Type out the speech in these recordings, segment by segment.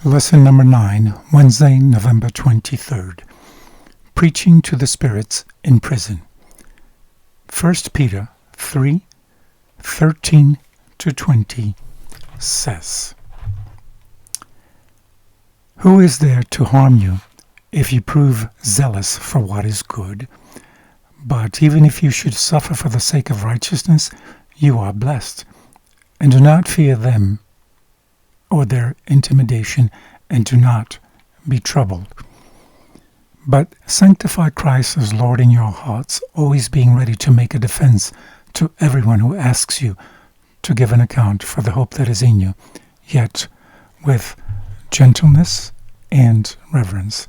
Lesson number 9, Wednesday, November 23rd. Preaching to the spirits in prison. 1 Peter 3:13-20 says, "Who is there to harm you if you prove zealous for what is good? But even if you should suffer for the sake of righteousness, you are blessed. And do not fear them or their intimidation, and do not be troubled. But sanctify Christ as Lord in your hearts, always being ready to make a defense to everyone who asks you to give an account for the hope that is in you, yet with gentleness and reverence.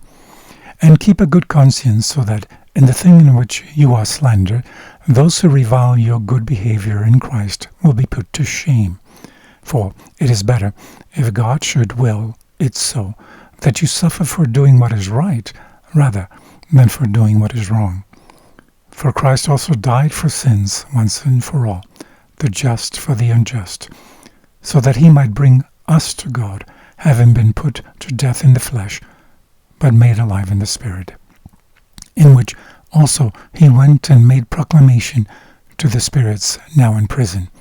And keep a good conscience, so that in the thing in which you are slandered, those who revile your good behavior in Christ will be put to shame. For it is better, if God should will it so, that you suffer for doing what is right, rather than for doing what is wrong. For Christ also died for sins once and for all, the just for the unjust, so that he might bring us to God, having been put to death in the flesh, but made alive in the Spirit, in which also he went and made proclamation to the spirits now in prison,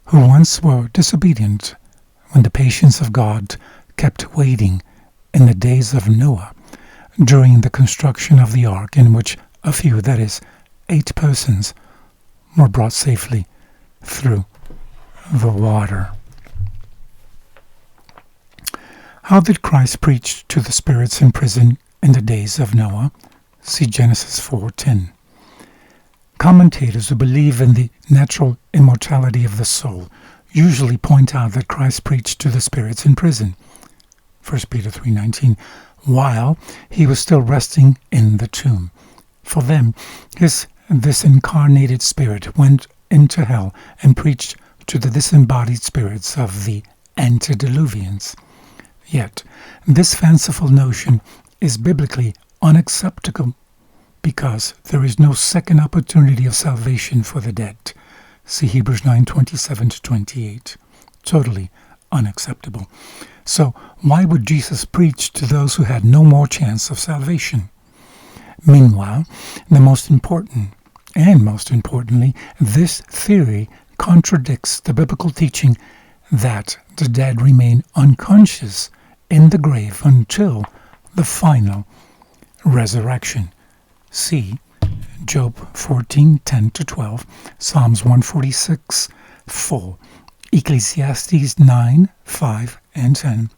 who once were disobedient, when the patience of God kept waiting in the days of Noah, during the construction of the ark, in which a few, that is, 8 persons, were brought safely through the water." How did Christ preach to the spirits in prison in the days of Noah? See Genesis 4:10. Commentators who believe in the natural immortality of the soul usually point out that Christ preached to the spirits in prison, 1 Peter 3:19, while he was still resting in the tomb. For them, this incarnated spirit went into hell and preached to the disembodied spirits of the antediluvians. Yet, this fanciful notion is biblically unacceptable, because there is no second opportunity of salvation for the dead. See Hebrews 9:27-28. Totally unacceptable. So why would Jesus preach to those who had no more chance of salvation? Meanwhile, most importantly, this theory contradicts the biblical teaching that the dead remain unconscious in the grave until the final resurrection. See Job 14:10-12, Psalms 146:4, Ecclesiastes 9:5-10,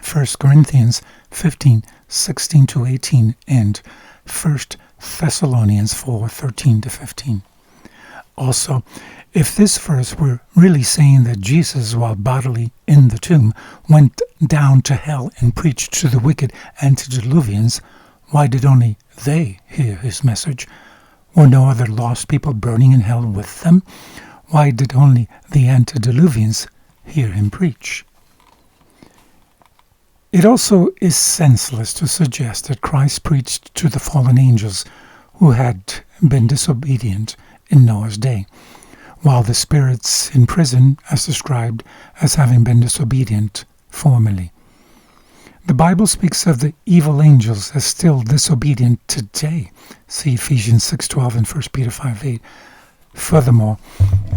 1 Corinthians 15:16-18, and 1 Thessalonians 4:13-15. Also, if this verse were really saying that Jesus, while bodily in the tomb, went down to hell and preached to the wicked antediluvians, why did only they hear his message? Were no other lost people burning in hell with them? Why did only the antediluvians hear him preach? It also is senseless to suggest that Christ preached to the fallen angels who had been disobedient in Noah's day, while the spirits in prison are described as having been disobedient formerly. The Bible speaks of the evil angels as still disobedient today. See Ephesians 6:12 and 1 Peter 5:8. Furthermore,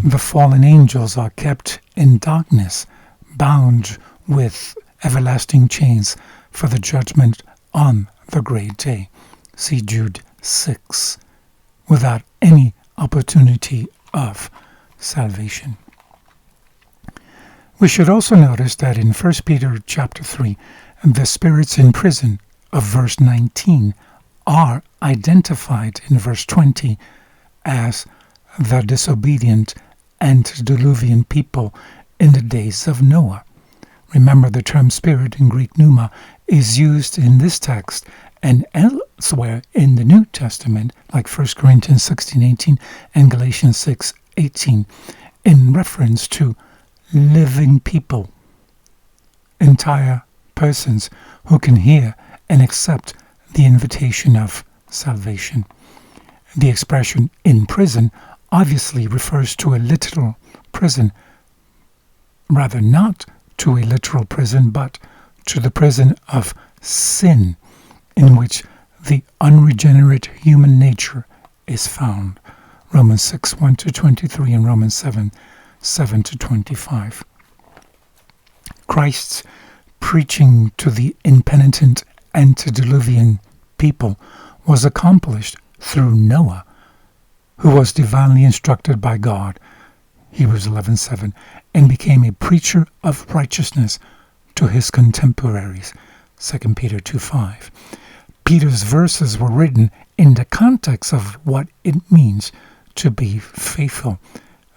the fallen angels are kept in darkness, bound with everlasting chains for the judgment on the great day. See Jude 6, without any opportunity of salvation. We should also notice that in 1 Peter chapter 3, the spirits in prison of verse 19 are identified in verse 20 as the disobedient antediluvian people in the days of Noah. Remember, the term spirit in Greek pneuma is used in this text and elsewhere in the New Testament, like 1 Corinthians 16:18 and Galatians 6:18, in reference to living people, entire persons who can hear and accept the invitation of salvation. The expression "in prison" obviously refers to a literal prison, rather not to a literal prison, but to the prison of sin, in which the unregenerate human nature is found. Romans 6, 1-23 and Romans 7, 7-25. Christ's preaching to the impenitent antediluvian people was accomplished through Noah, who was divinely instructed by God, Hebrews 11:7, and became a preacher of righteousness to his contemporaries, 2 Peter 2:5. Peter's verses were written in the context of what it means to be faithful.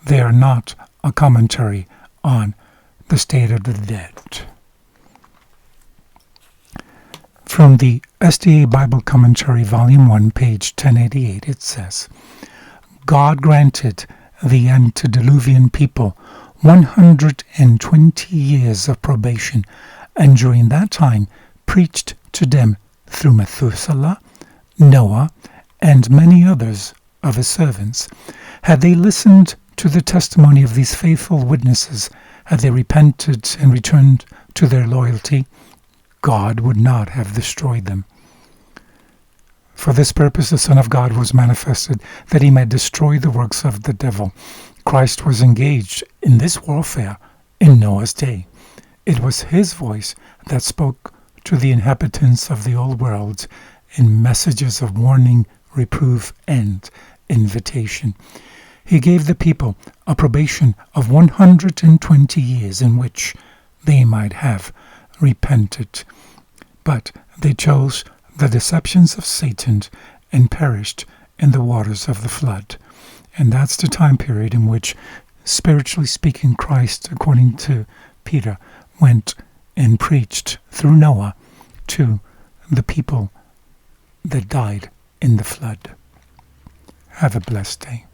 They are not a commentary on the state of the dead. From the SDA Bible Commentary, Volume 1, page 1088, it says, God granted the antediluvian people 120 years of probation, and during that time preached to them through Methuselah, Noah, and many others of his servants. Had they listened to the testimony of these faithful witnesses, had they repented and returned to their loyalty, God would not have destroyed them. For this purpose the Son of God was manifested, that he might destroy the works of the devil. Christ was engaged in this warfare in Noah's day. It was his voice that spoke to the inhabitants of the old world in messages of warning, reproof, and invitation. He gave the people a probation of 120 years in which they might have repented. But they chose the deceptions of Satan and perished in the waters of the flood. And that's the time period in which, spiritually speaking, Christ, according to Peter, went and preached through Noah to the people that died in the flood. Have a blessed day.